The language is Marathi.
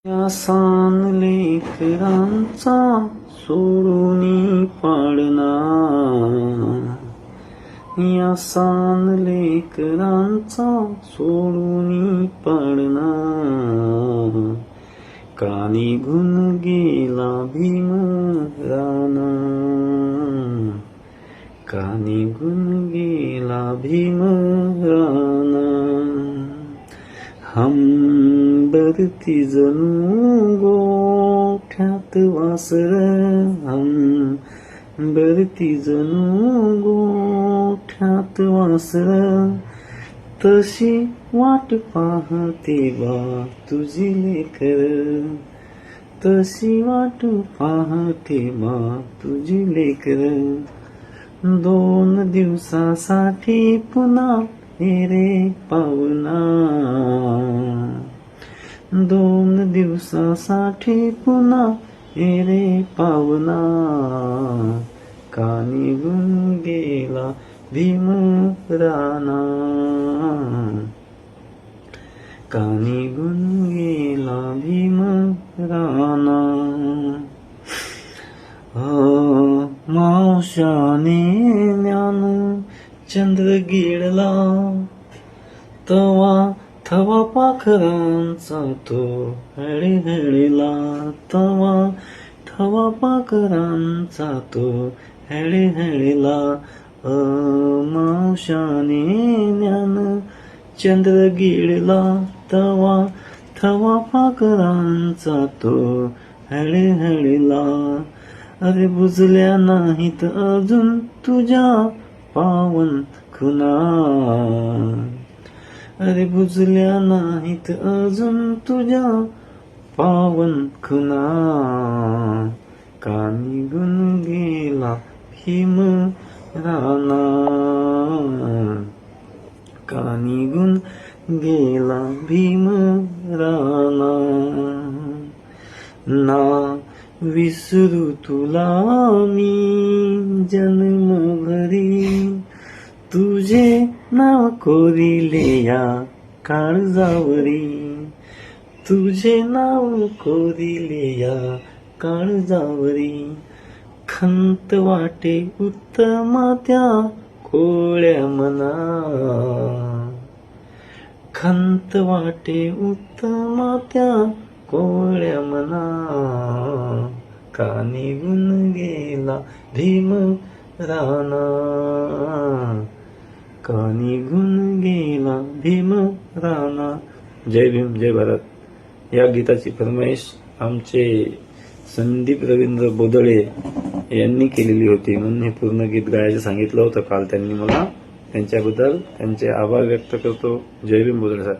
या सान लेकरांचा सोडून पाळणा, या सान लेकरांचा सोडून पाळणा, का निघून गेला भीम राणा, का निघून गेला भीम राणा. हंबरती जणू गोठ्यात वासर, हंबरती जणू गोठ्यात वासर, तशी वाट पाहते बा तुझी लेकर, तशी वाट पाहते बा तुझी लेकर. 2 दिवसासाठी पुन्हा ये रे पावना, 2 दिवसासाठी पुन्हा ये रे पावना, का निघून गेला भीम राणा, का निघून गेला भीम राणा. मावशाने ज्ञानू चंद्र गिळला, तवा थवा पाखरांचा तो हळहळला, तवा थवा पाखरांचा तो हळहळला. मावशाने ज्ञान चंद्र गिळला, तवा थवा पाखरांचा तो हळहळला. अरे बुजल्या नाहीत अजून तुझ्या पावन खुना, अरे बुजल्या नाहीत अजून तुझ्या पावन खुना, का निघून गेला भीम राणा, का निघून गेला भीम राणा. ना विसरू तुला मी जन्मभरी, तुझे नाव कोरिले या काळजावरी, तुझे नाव कोरिले या काळजावरी. खंत वाटे उत्तमा त्या कोळ्या मना, खंत वाटे उत्तमा त्या कोळ्या मना, का निघून गेला भीम राणा, का निघून गेला भीम राणा. जय भीम जय भारत. या गीताची फरमाईश आमचे संदीप रवींद्र बोदळे यांनी केलेली होती, म्हणून हे पूर्ण गीत गायचं सांगितलं होतं काल त्यांनी मला. त्यांच्याबद्दल त्यांचे आभार व्यक्त करतो. जय भीम बोदळे साहेब.